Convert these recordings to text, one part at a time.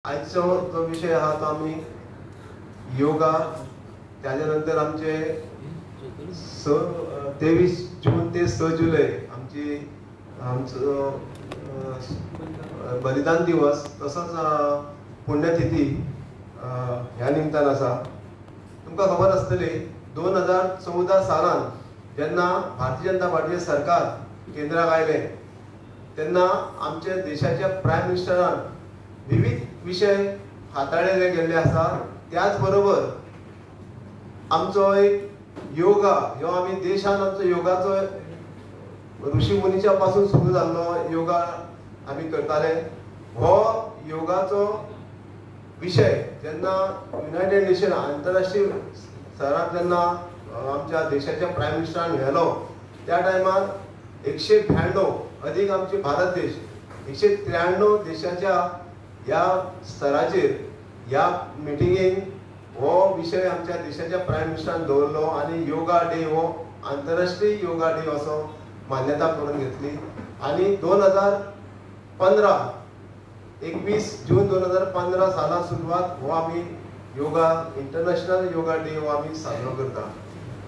आजचो जो विषय हा तो आम्ही योगा, त्याच्यानंतर आमचे 23 जून ते 6 जुलै आमचं बलिदान दिवस तसंच पुण्यतिथी ह्या निमतान आसा. तुमकां खबर आसतली 2014 सालान जेन्ना भारतीय जनता पार्टीचे सरकार केंद्राक आयले तेन्ना आमच्या देशाच्या प्रायम मिनिस्टरान विविध विषय हाताळले गेल्ले आसा. त्याच बरोबर आमचो एक योगा ह्यो आमी देशान आमचो योगाचो ऋषी मुनीच्या पासून सुरू जाल्लो योगा आमी करताले. हो योगाचो विषय जेन्ना युनायटेड नेशन आंतरराष्ट्रीय स्तरार जेन्ना आमच्या देशाच्या प्रायम मिनिस्टरान व्हेलो त्या टायमार 192 अधिक आमचे भारत देश 193 देशाच्या ह्या स्तराचेर ह्या मिटिंगेक हो विषय आमच्या देशाच्या प्रायम मिनिस्टरान दवरलो आनी योगा डे हो आंतरराष्ट्रीय योगा डे असो मान्यता करून घेतली. आनी 2015 21 जून 2015 साला सुरवात हो आमी योगा इंटरनॅशनल योगा डे हो आमी साजरो करता.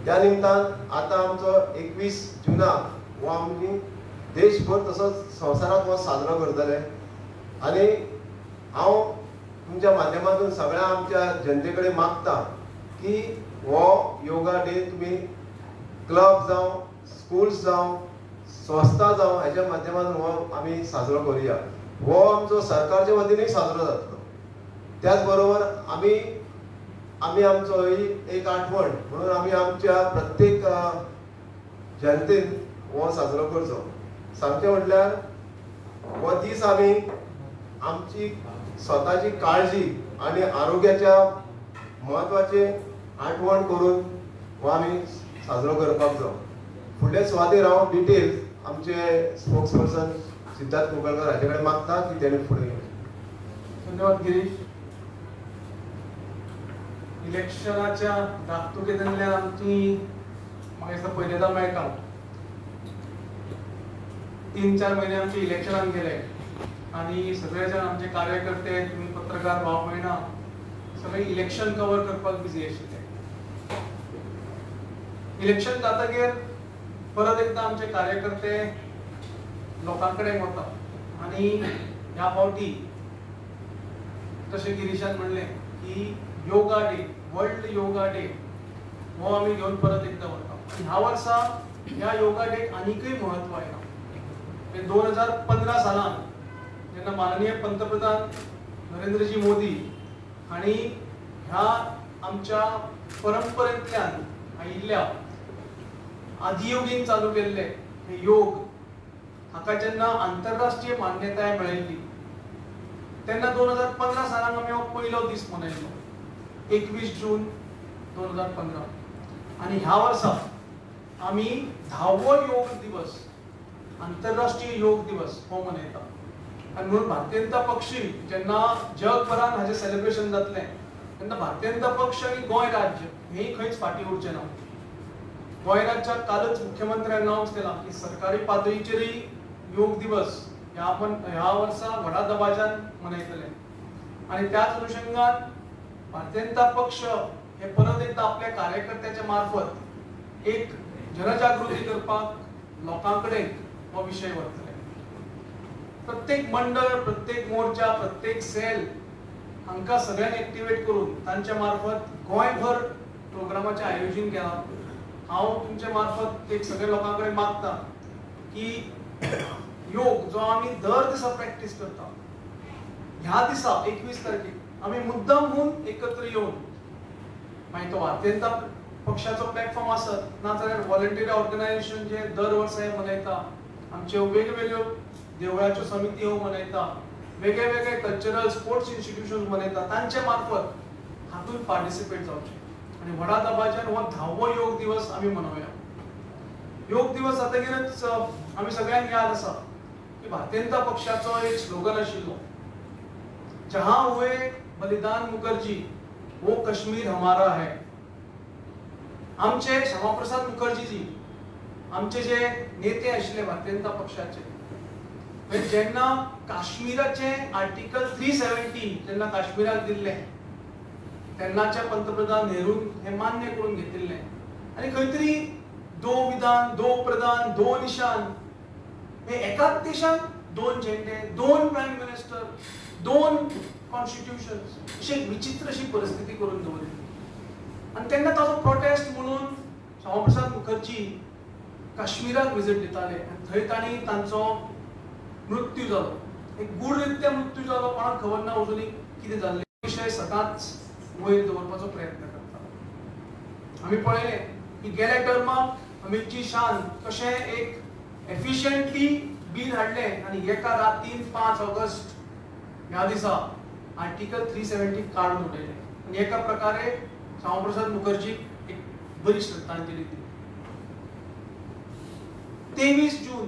त्या निमतान आता आमचो 21 जुनाक हो आमी देशभर तसोच संवसारात हो साजरो करतले. आनी हांव तुमच्या माध्यमातून सगळ्या आमच्या जनते कडेन मागता की हो योगा डे तुमी क्लब जावं स्कूल्स जावं संस्था जावं हाच्या माध्यमातून हो आमी साजरो करुया. हो आमचो सरकारच्या वतीनय साजरो जातलो. त्याच बरोबर आमी आमचो ही एक आठवण म्हणून आमी आमच्या प्रत्येक जनतेन हो साजरो करचो. सांगचें म्हटल्यार हो दीस आमी आमची स्वताची काळजी आणि आरोग्याच्या महत्वाचे आठवण करून हो आमी साजरो करपाक जाय. फुडले सुवातेर हांव डिटेल्स आमचे स्पोक्स पर्सन सिद्धार्थ कुंकळकर हाचे कडेन मागता की तेणे फुडें. धन्यवाद गिरीश. इलेक्शनाच्या दाखतुकेंतल्यान आमची म्हाका दिसता पयलेदा मेळटा. 3-4 म्हयने आमचे इलेक्शनान गेले आणि सगळे जण आमचे कार्यकर्ते तुम्ही पत्रकार भाव भयणा सगळे इलेक्शन कव्हर करपाक बिजी आशिल्ले. इलेक्शन जातकीर परत एकदा आमचे कार्यकर्ते लोकांकडे वता आणि ह्या फावटी तशें गिरीशान म्हणले की yoga day world yoga day हो आमी घेवन परत एकदा वता. ह्या वर्सा ह्या योगा डे आनीकय महत्व आयला. 2015 सालान जेन्ना माननीय पंतप्रधान नरेंद्रजी मोदी हांणी ह्या आमच्या परंपरेंतल्यान आयिल्ल्या आदियोगीन चालू केल्ले हे योग हाका जेन्ना आंतरराष्ट्रीय मान्यताय मेळिल्ली तेन्ना 2015 सालान आमी हो पयलो दीस मनयलो 21 जून 2015. आनी ह्या वर्सा आमी 10वो योग दिवस आंतरराष्ट्रीय योग दिवस हो मनयता. आणि म्हणून भारतीय जनता पक्ष जेन्ना जगभरान हाचे सेलिब्रेशन जातले तेन्ना भारतीय जनता पक्ष आणि गोंय राज्य हेय खंयच फाटी उरचे ना. गोंय राज्यात कालच मुख्यमंत्र्यान अनाउन्स केला की सरकारी पातळीचेरय योग दिवस ह्या वर्सा व्हडा दबाज्यान मनयतले. आणि त्याच अनुषंगान भारतीय जनता पक्ष हे परत एकदा आपल्या कार्यकर्त्याच्या मार्फत एक जनजागृती करपाक लोकांकडे हो विषय व्हरतले. प्रत्येक मंडळ प्रत्येक मोर्चा प्रत्येक सेल हांकां सगळ्यांक एक्टिवेट करून तांच्या मार्फत गोंयभर प्रोग्रामाचें आयोजन केलां. हांव तुमचे मार्फत एक सगळ्या लोकां कडेन मागता की योग जो आमी दर दिसा प्रॅक्टीस करता ह्या दिसा 21 तारखेक आमी मुद्दामून एकत्र येवन मागीर तो भारतीय जनता पक्षाचो प्लॅटफॉर्म आसत ना जाल्यार व्हॉलंटियर ऑर्गनायझेशन जे दर वर्सा हे मनयता आमच्यो वेगवेगळ्यो देवळाच्यो समिती हो मनयता वेगळे वेगळे कल्चरल स्पोर्ट्स इन्स्टिट्यूशन्स मनयता तांच्या मार्फत हातून पार्टिसिपेट जावचे आणि व्हडा दबाज्यान हो 10वो योग दिवस आमी मनोवया. योग दिवस जातकीरच आमी सगळ्यांक याद आसा की भारतीय जनता पक्षाचो एक स्लोगन आशिल्लो जहां हुए बलिदान मुखर्जी वो कश्मीर हमारा है. आमचे श्यामाप्रसाद मुखर्जी जी आमचे जे नेते आशिल्ले भारतीय जनता पक्षाचे जेन्ना काश्मीराचे आर्टिकल 370 जेन्ना काश्मीराक दिल्ले तेन्नाच्या पंतप्रधान नेहरून हे मान्य करून घेतिल्ले आणि खंय तरी दो विधान, दो प्रधान, दो निशान हे एकाच देशात दोन झेंडे, दोन प्राईम मिनिस्टर, दोन कॉन्स्टिट्यूशन्स अशी एक विचित्र अशी परिस्थिती करून दवरली. आणि तेन्ना ताजो प्रोटेस्ट म्हणून श्यामाप्रसाद मुखर्जी काश्मीराक विजीट दिताले आनी थंय तांणी तांचो मृत्यू जालो. एक गूढरित्या मृत्यू जालो, कोणाक खबर ना अजुनी कितें जाल्लें. विशय सदांच वयर दवरपाचो प्रयत्न करता. आमी पळयलें की गेल्या टर्माक अमितजी शान कशें एक एफिशियंटली बिल हाडलें आनी एका रातीन 5 ऑगस्ट ह्या दिसा आर्टिकल 370 काडून उडयलें आनी एका प्रकारे श्यामाप्रसाद मुखर्जीक एक बरी श्रद्धांजली दिली. 23 जून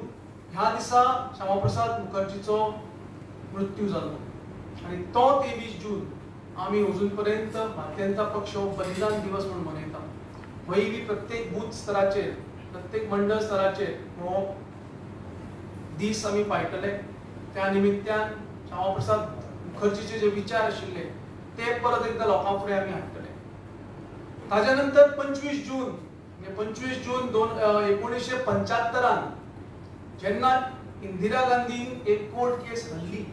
ह्या दिसा श्यामाप्रसाद मुखर्जीचो मृत्यू जालो आनी तो 23 जून आमी अजून पर्यंत भारतीय जनता पक्ष बलिदान दिवस म्हणून मनयता. वयली प्रत्येक बूथ स्तराचेर, प्रत्येक मंडळ स्तराचेर हो दीस आमी पायतले. त्या निमित्यान श्यामाप्रसाद मुखर्जीचे जे विचार आशिल्ले ते परत एकदा लोकां फुडें आमी हाडटले. ताज्या नंतर 25 जून म्हणजे 25 जून 1975 जेन्ना इंदिरा गांधीन एक कोर्ट केस हाडली.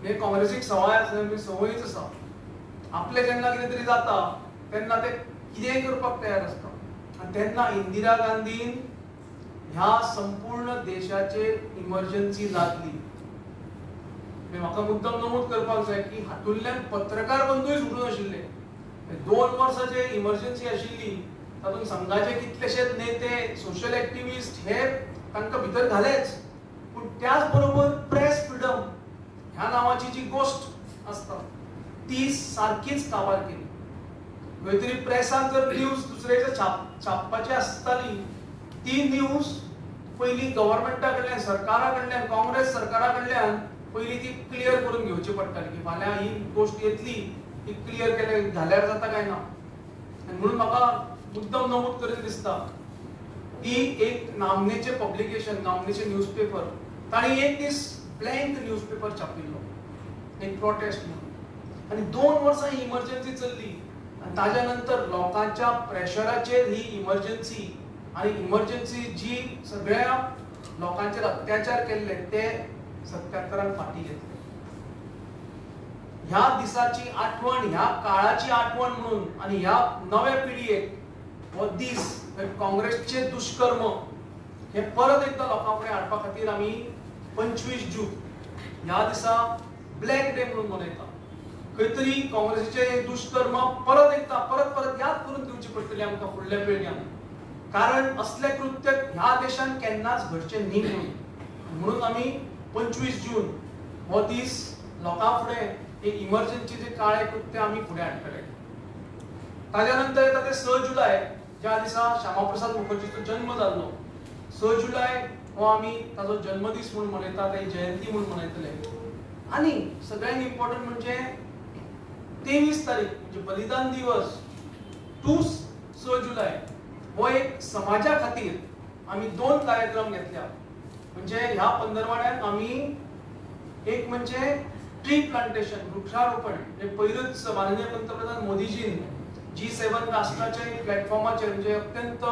हे काँग्रेसीक संवयच आसा. आपले जेन्ना कितें तरी जाता तेन्ना ते कितेंय करपाक तयार आसता आनी तेन्ना इंदिरा गांधीन ह्या संपूर्ण देशाचेर इमर्जन्सी लादली. म्हाका मुद्दम नमूद करपाक जाय की हातूंतल्यान पत्रकार बंदूय सुटून आशिल्ले. 2 वर्सां जे इमर्जन्सी आशिल्ली तातूंत संघाचे कितलेशेच नेते, सोशल एक्टिविस्ट हे तांकां भितर घालेच, पूण त्याच बरोबर प्रेस फ्रीडम ह्या नावाची जी गोष्ट आसता ती सारखीच काबार केली. खंय तरी प्रेसाक जर न्यूज दुसऱ्याच्या छापपाची आसताली ती न्यूज पयली गव्हर्नमेंटा कडल्यान, सरकारा कडल्यान, काँग्रेस सरकारा कडल्यान पयली ती क्लियर करून घेवची पडटाली की फाल्यां ही गोष्ट येतली, ती क्लियर केले घाल्यार जाता काय ना. आनी म्हणून म्हाका मुद्दम नमूद करीत दिसता की एक नामनेचे पब्लिकेशन, नामनेचे न्यूजपेपर तांणी एक दीस ब्लँक न्यूजपेपर छापिल्लो एक प्रोटेस्ट म्हणून. आनी 2 वर्सां ही इमर्जन्सी चल्ली आनी ताज्या नंतर लोकांच्या प्रेशराचेर ही इमर्जन्सी आनी इमर्जन्सी जी सगळ्या लोकांचेर अत्याचार केल्ले ते 77 फाटी घेतले. ह्या दिसाची आठवण, ह्या काळाची आठवण म्हणून आनी ह्या नव्या पिढयेक हो दीस काँग्रेसचे दुष्कर्म हे परत एकदा लोकां फुडें हाडपा खातीर आमी 25 जून ह्या दिसा ब्लॅक डे म्हणून मनयता. खंय तरी काँग्रेसीचे दुष्कर्म परत एकदा परत याद करून दिवची पडटली आमकां फुडल्या पिळग्यांक. कारण असले कृत्य ह्या देशान केन्नाच घडचे न्ही म्हणून आमी 25 जून हो दीस लोकां फुडें एक इमर्जन्सीचे काळे कृत्य आमी फुडें हाडटले. ताज्या नंतर येता ते 6 जुलय ज्या दिसा श्यामाप्रसाद मुखर्जीचो जन्म जाल्लो. 6 जुलय हो आमी ताजो जन्मदीस म्हणून मनयता, ताची जयंती म्हणून मनयतले. आनी सगळ्यांत इम्पॉर्टंट म्हणजे 23 तारीख म्हणजे बलिदान दिवस 6 जुलय हो एक समाजा खातीर आमी 2 कार्यक्रम घेतल्या. म्हणजे ह्या पंदरवाड्यात आमी एक म्हणजे ट्री प्लांटेशन, वृक्षारोपण. म्हणजे पयलूच माननीय पंतप्रधान मोदीजीन G7 राष्ट्राच्या प्लॅटफॉर्माचेर म्हणजे अत्यंत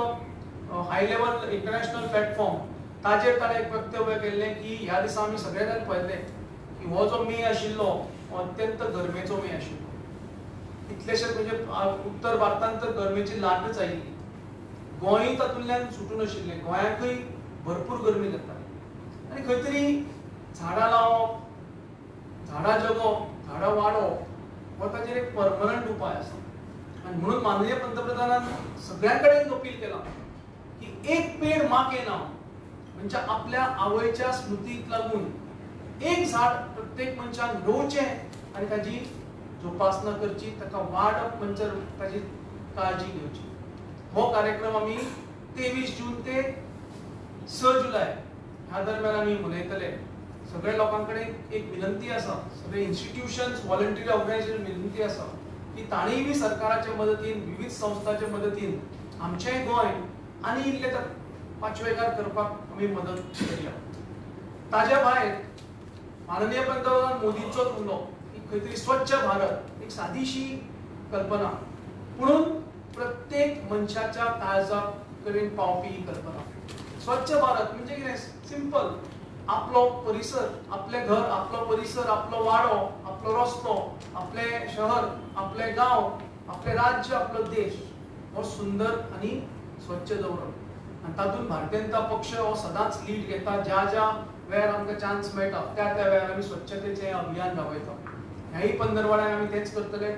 हाय लेवल इंटरनॅशनल प्लॅटफॉर्म ताजेर ताणें एक वक्तव्य केल्लें की ह्या दिसा आमी सगळे जाण पळयलें की हो जो मे आशिल्लो हो अत्यंत गरमेचो मे आशिल्लो. कितलेशेच म्हणजे उत्तर भारतांत तर गरमेची लाटच आयिल्ली. गोंय तातूंतल्यान सुटून आशिल्लें. गोंयाकूय भरपूर गरमी जाताली आनी खंय तरी झाडां लावप, झाडां जगोवप, झाडां वाडोवप हो ताचेर एक परमनंट उपाय आसा. आनी म्हणून माननीय पंतप्रधानान सगळ्यां कडेन अपील केलां की एक पेड माँ के नाम म्हणजे आपल्या आवयच्या स्मृतीक लागून एक झाड प्रत्येक मनशान रोवचें आनी ताजी जोपासना करची, ताका वाडप म्हणजे ताजी काळजी घेवची. हो कार्यक्रम आमी 23 जून ते 6 जुलय ह्या दरम्यान आमी मनयतले. सगळ्या लोकां कडेन एक विनंती आसा, सगळे इन्स्टिट्यूशन्स, व्हॉलंटरी ऑर्गनायझेशन विनंती आसा की ताणीय बी सरकाराच्या मदतीन, विविध संस्थांच्या मदतीन आमचें गोंय आनी इल्ले पांचवेकार करपाक आमी मदत करया. ताज्या भायर माननीय पंतप्रधान मोदींचो उलो की खंय तरी स्वच्छ भारत एक सादीशी कल्पना पुणून प्रत्येक मनशाच्या काळजा कडेन पावपी ही कल्पना. स्वच्छ भारत म्हणजे कितें सिंपल, आपलो परिसर, आपले घर, आपलो परिसर, आपलो वाडो, आपलो रस्तो, आपले शहर, आपले गांव, आपले राज्य, आपलो देश हो सुंदर आणि स्वच्छ दवरप. आणि तातूंत भारतीय जनता पक्ष हो सदांच लीड घेता. ज्या ज्या वेळार आमकां चान्स मेळटा त्या त्या वेळार आमी स्वच्छतेचें अभियान राबयता. ह्याही पंदरवड्यान आमी तेच करतले.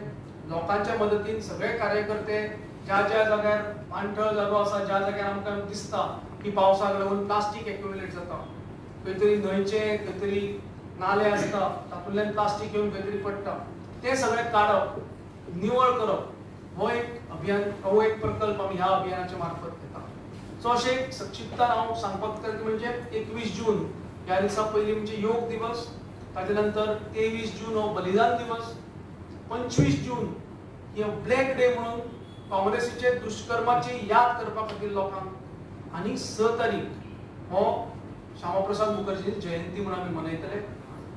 लोकांच्या मदतीन सगळे कार्यकर्ते ज्या ज्या जाग्यार पाणथळ जागो आसा, ज्या जाग्यार आमकां दिसता की पावसाक लागून प्लास्टीक एक्युमुलेट जाता, खंय तरी न्हंयचे खंय तरी नाले आसता तातूंतल्यान प्लास्टीक येवन खंय तरी पडटा, ते सगळे काडप, निवळ करप हो एक अभियान, हो एक प्रकल्प आमी ह्या अभियानाच्या मार्फत घेता. सो अशें संक्षिप्तान हांव सांगपाक म्हणजे 21 जून ह्या दिसा पयलीं म्हणजे योग दिवस, ताजे नंतर 23 जून हो बलिदान दिवस, 25 जून ही ब्लॅक डे म्हणून काँग्रेसीचे दुष्कर्माची याद करपा खातीर लोकांक, आनी 6 तारीख हो श्यामाप्रसाद मुखर्जीची जयंती म्हणून आमी मनयतले.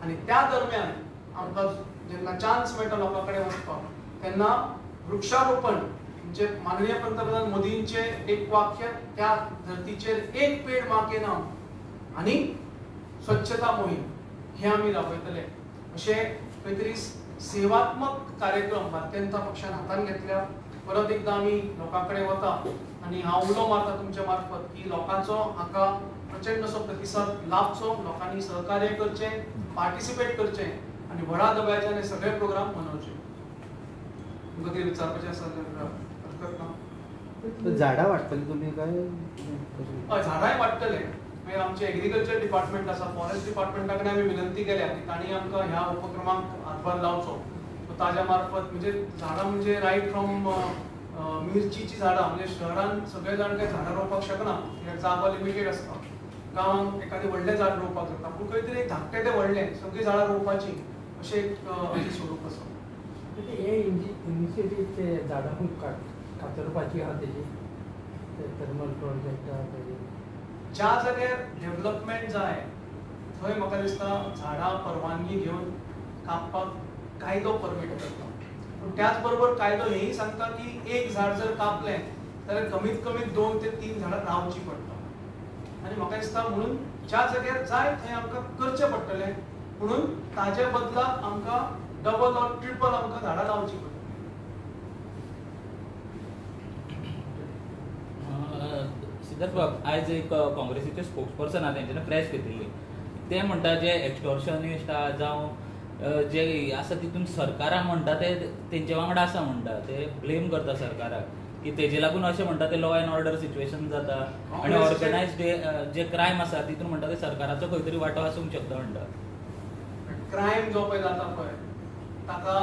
आनी त्या दरम्यान आमकां जेन्ना चान्स मेळटा लोकां कडेन वचपाक तेन्ना वृक्षारोपण म्हणजे माननीय पंतप्रधान मोदींचे एक वाक्य, त्या धर्तीचेर एक पेड मां के नाम आनी स्वच्छता मोहीम हे आमी राबयतले. अशे खंय तरी सेवात्मक कार्यक्रम भारतीय जनता पक्षान हातान घेतल्या. परत एकदा आमी लोकां कडेन वता आनी हांव उलो मारता तुमच्या मार्फत की लोकांचो हाका प्रचंड असो प्रतिसाद लाभचो, लोकांनी सहकार्य करचें, पार्टिसिपेट करचें आनी व्हडा दबाज्यान हे सगळे प्रोग्राम मनोवचे. तुमकां कितें विचारपाचें आसा जाल्यार हरकत ना. झाडां वाडटली तुमी काय? हय, झाडांय वाडटले. मागीर आमचे एग्रीकल्चर डिपार्टमेंट आसा, फॉरेस्ट डिपार्टमेंटा कडेन आमी विनंती केल्या की तांणी आमकां ह्या उपक्रमाक हातभार लावचो. ताज्या मार्फत म्हणजे झाडां म्हणजे रायट फ्रॉम मिरचीची झाडां, म्हणजे शहरान सगळे जाण काही झाडां रोवपाक शकना, कित्याक जागो लिमिटेड आसता. गांवांत एखादें व्हडलें झाड रोवपाक जाता, पूण खंय तरी एक धाकटें तें व्हडलें सगळीं झाडां रोवपाची अशें एक स्वरूप आसा. हे इनिशिएटीव ते झाडां कातरपाची आहा तेजी थर्मल प्रोजेक्ट आहा तेजी ज्या जाग्यार डेव्हलपमेंट जाय थंय म्हाका दिसता झाडां परवानगी घेवन कापपाक कायदो परमीट करता. पूण त्याच बरोबर कायदो हेही सांगता की एक झाड जर कापलें जाल्यार कमीत कमी 2 ते 3 झाडां रावची पडटा. आनी म्हाका दिसता म्हणून ज्या जाग्यार जाय थंय आमकां करचें पडटलें, म्हणून ताजे बदलाक आमकां डबल ऑर ट्रिपल आमकां झाडां लावची पडटलीं. सिद्धार्थ बाब, आयज एक काँग्रेसीचे स्पोक्सपर्सन आहा तेंच्यानी प्रेस घेतिल्ली. ते म्हणटा जे एक्सटॉर्शनिस्ट आहा जावं जे आसा तितून सरकाराक म्हणटा ते तेंचे वांगडा आसा म्हणटा, ते ब्लेम करता सरकाराक की तेजे लागून अशें म्हणटा ते लॉ एंड ऑर्डर सिच्युएशन जाता आनी ऑर्गनायज्ड जे क्रायम आसा तितून म्हणटा ते सरकाराचो खंय तरी वांटो आसूंक शकता म्हणटा. क्रायम जो पळय जाता पळय ताका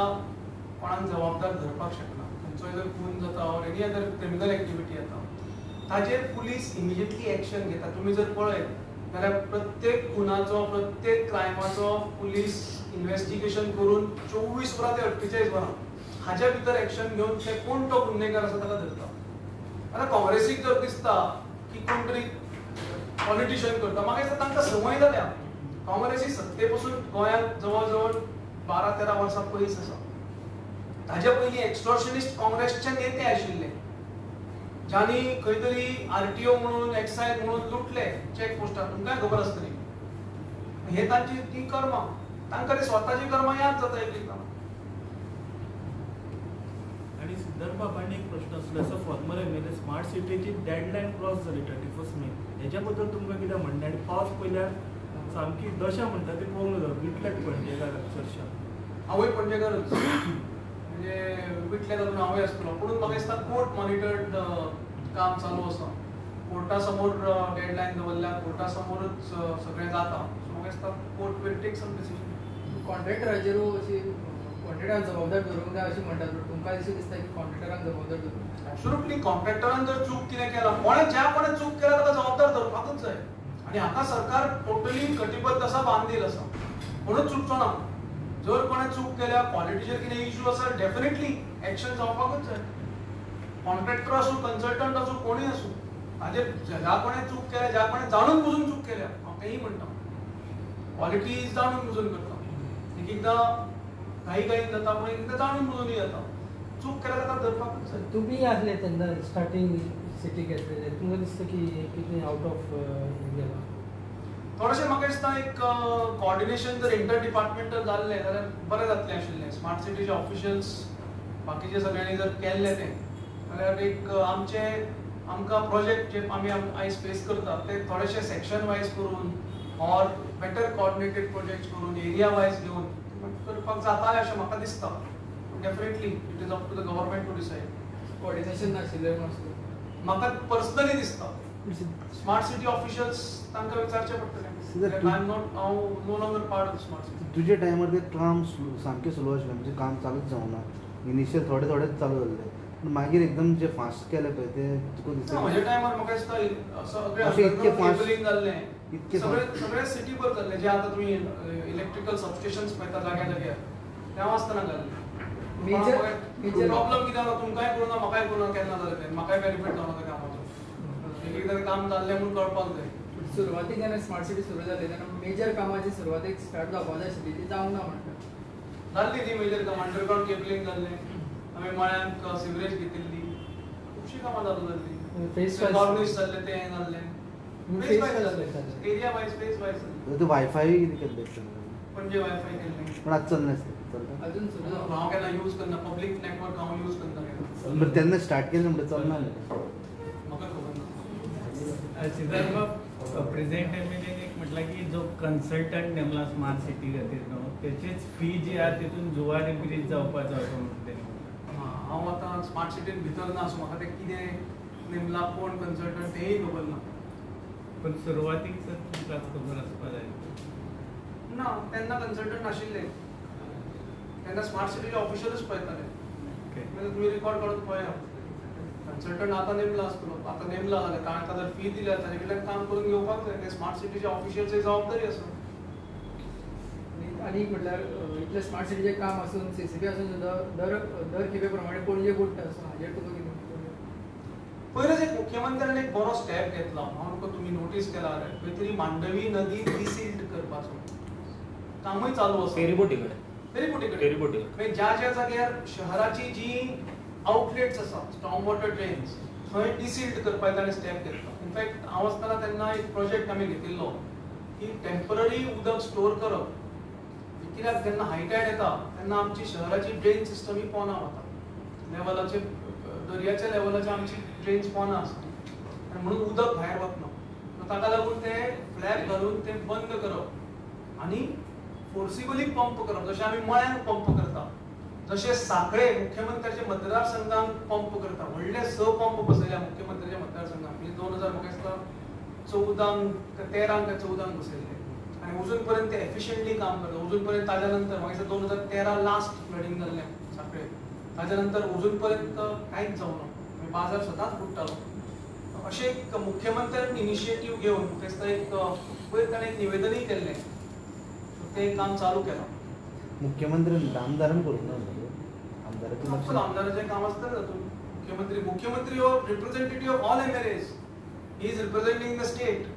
कोणाक जबाबदार धरपाक शकना. खंयचोय जर खून जाता or any other criminal activity जाता ताजेर पुलीस इमिजिएटली एक्शन घेता. तुम्ही जर पळयत जाल्यार प्रत्येक खुनाचो प्रत्येक क्रायमाचो पुलीस इन्व्हेस्टिगेशन करून 24 वरां ते 48 वरां हाच्या भितर एक्शन घेवन ते कोण तो गुन्हेगार आसा ताका धरता. आतां काँग्रेसीक जर दिसता की कोण तरी पॉलिटिशियन करता, म्हाका दिसता तांकां संवय जाल्या. काँग्रेसी सत्ते पासून गोंयांत जवळ जवळ 12-13 वर्सां पयस आसा. ताच्या पयलीं एक्सटॉर्शनिस्ट काँग्रेसचे नेते आशिल्ले ज्यांनी खंय तरी आरटीओ म्हणून एक्सायज म्हणून लुटले चेक पोस्टार. तुमकांय खबर आसतली. हे तांची ती कर्मां, तांकां ती स्वताची कर्मां याद जाता एक एकदां. आणि सिद्धार्थ बाबांनी एक प्रश्न आसलो असो फॉर्मर एमएलए स्मार्ट सिटीची डेडलायन क्रॉस जाली 31 मे. हेच्या बद्दल तुमकां कितें म्हणणें? आनी पावस पयल्यार सामकी दशा म्हणटा ती पळोवंक जाता, विटल्यात पणजेकार अक्षरशः. हांवूय पणजेकारूच, म्हणजे विटले तातूंत हांवूय आसतलो. पूण म्हाका दिसता कोर्ट मॉनिटर्ड काम चालू आसा. कोर्टा समोर डेडलायन दवरल्या, कोर्टा समोरच सगळें जाता. सो म्हाका दिसता court will take some decision. कॉन्ट्रॅक्टराचेरू अशी कॉन्ट्रॅक्टराक जबाबदार धरूंक जाय अशें म्हणटात, पूण तुमकां अशें दिसता की कॉन्ट्रॅक्टराक जबाबदार धरूंक? एब्सोल्युटली. कॉन्ट्रॅक्टरान जर चूक कितें केला, ज्या कोणें चूक केला ताका जबाबदार धरपाकूच जाय. आनी हाका सरकार टोटली कटिबद्ध आसा, बांदील आसा, म्हणून चुकचो ना. जर कोणें चूक केल्या, क्वालिटीचेर कितें इश्यू आसा, डेफिनेटली एक्शन जावपाकूच जाय. कॉन्ट्रॅक्टर आसूं, कन्सल्टंट आसूं, कोणीय आसूं, ताजेर ज्या कोणें चूक केल्या, ज्या कोणें जाणून बुजून चूक केल्या, हांव तेही म्हणटा. क्वालिटी जाणून बुजून करता. एक एकदा काही जाता पण एकदा जाणून बुजूनही जाता. चूक केल्या जाता धरपाकच जाय. तुम्ही आसले तेन्ना स्टार्टींग सिटी घेतलेले तुमकां दिसता की कितें आउट ऑफ गेला. थोडेशें म्हाका दिसता एक कोऑर्डिनेशन जर इंटर डिपार्टमेंटल जाल्लें जाल्यार बरें जातलें आशिल्लें. स्मार्ट सिटीचे ऑफिशियल्स बाकीचे सगळ्यांनी जर केल्लें तें जाल्यार एक आमकां प्रोजेक्ट जे आमी आयज फेस करता ते थोडेशे सेक्शन वायज करून ऑर बेटर कोऑर्डिनेटेड प्रोजेक्ट करून एरिया वायज घेवन करपाक जातालें अशें म्हाका दिसता. Definitely it is up to the government to decide. Coordination नाशिल्लें मातशें. म्हाका पर्सनली दिसता स्मार्ट सिटी ऑफिशियल्स तांकां विचारचें पडटलें. हांव no longer part of smart city. तुजे टायमार ते काम सामकें स्लो आशिल्लें म्हणजे काम चालूच जावना. इनिशियल थोडेच चालू जाल्ले पूण मागीर एकदम जे फास्ट केले पळय ते तुका दिसता म्हज्या टायमार म्हाका दिसता सगळें अशें इतकें fast- केबलिंग जाल्लें इतकें सगळे सिटी भर जाल्लें जे आतां तुमी इलेक्ट्रिकल सबस्टेशन्स पळयता जाग्या जाग्यार तेव्हा आसतना जाल्लें. Major- प्रॉब्लम कितें आसा तुमकांय करूना म्हाकाय करूना केन्ना जालें तें म्हाकाय बेनिफीट जावना त्या कामाचो. एक एकदां तें काम जाल्लें म्हूण कळपाक जाय. सुरवातीक जेन्ना स्मार्ट सिटी सुरू जाली तेन्ना मेजर कामाची सुरवातीक स्टार्ट जावपाक जाय आशिल्ली ती जावंक ना म्हणटा. जाल्ली ती मेजर काम अंडरग्राउंड केबलिंग जाल्लें. आमी मळ्यांक सिवरेज घेतिल्ली खुबशीं कामां चालू जाल्लीं. फेस वायज कॉर्निश जाल्लें तें जाल्लें. फेस फेस वायज वायज जाल्लें. जाल्लें. एरिया वायज फेस वायज जाल्लें. ते वायफाय कितें केल्लें पणजे वायफाय केल्लें. पण आतां चलना आसता चलता. अजून सुरू जावंक हांव केन्ना यूज करना पब्लीक नेटवर्क हांव यूज करना केन्ना. बरं तेन्ना स्टार्ट केलें म्हणटा चलना म्हाका खबर ना. सिद्धार्थ बाब प्रेझेंट एमएलएन एक म्हटलं की जो कन्सल्टंट नेमला स्मार्ट सिटी खातीर न्हू तेचीच फी जी आहा तितून जुवार इंक्रीज जावपाचो असो म्हणटा हांव आतां स्मार्ट सिटीन भितर ना सो म्हाका तें कितें नेमला कोण कन्सल्टंट तेंय खबर ना. पण सुरवातीक सर तुमकां खबर आसपा जाय. ना तेन्ना कन्सल्टंट नाशिल्ले. तेन्ना स्मार्ट सिटीचे ऑफिशियलच पळयताले. म्हणजे तुमी रिकॉर्ड काडून पळया. कन्सल्टंट आतां नेमला आसतलो. आतां नेमला जाल्यार ताका जर फी दिल्या ताजे कडल्यान काम करून घेवपाक जाय. ते स्मार्ट सिटीचे ऑफिशियल्सची जबाबदारी आसा. आनी म्हटल्यार इतलें स्मार्ट सिटीचें काम आसून सीसीपी आसून सुद्दां दर खेपे प्रमाणे पणजे बुडटा सो हाजेर तुका कितें पयलेच एक मुख्यमंत्र्यान एक बरो स्टेप घेतला. हांव तुका तुमी नोटीस केला जाल्यार खंय तरी मांडवी नदी डिसील्ड करपाचो कामूय चालू आसा. फेरीबोटी कडेन. फेरीबोटी कडेन. फेरीबोटी कडेन. म्हणजे ज्या जाग्यार शहराची जी आउटलेट्स आसा स्टॉर्म वॉटर ड्रेन्स थंय डिसील्ड करपाक ताणें स्टेप घेतला. इनफॅक्ट हांव आसतना तेन्ना एक प्रोजेक्ट आमी घेतिल्लो की टेम्पररी उदक स्टोर करप. कित्याक जेन्ना हाय टायड येता तेन्ना आमची शहराची ड्रेन सिस्टम ही पोना वता. लेवलाचे दर्याच्या लेवलाचे आमची ड्रेन्स पोना आसा आनी म्हणून उदक भायर वतना. ताका लागून ते फ्लॅग घालून ते बंद करप आनी फोर्सिबली पंप करप. जशें आमी मळ्यांक पंप करता जशें सांखळे मुख्यमंत्र्याच्या मतदारसंघांक पंप करता. व्हडले 6 पंप बसयल्या मुख्यमंत्र्याच्या मतदारसंघांक. म्हणजे 2000 म्हाका दिसता 13 काय 14 बसयल्ले आनी अजून पर्यंत ते एफिशियंटली काम करता. अजून पर्यंत ताज्या नंतर म्हाका दिसता 2013 लास्ट फ्लडिंग जाल्लें सांखळे. ताज्या नंतर अजून पर्यंत कांयच जावना. बाजार सदांच बुडटालो. अशें एक मुख्यमंत्र्यान इनिशिएटीव घेवन म्हाका दिसता एक पयर ताणें एक निवेदनूय केल्लें. तें काम चालू केलां. मुख्यमंत्र्यान आमदारान करूंक ना आमदाराचें लक्ष फक्त आमदाराचें काम आसता तातूंत. मुख्यमंत्री हो representative of all MLAs. He is representing the state.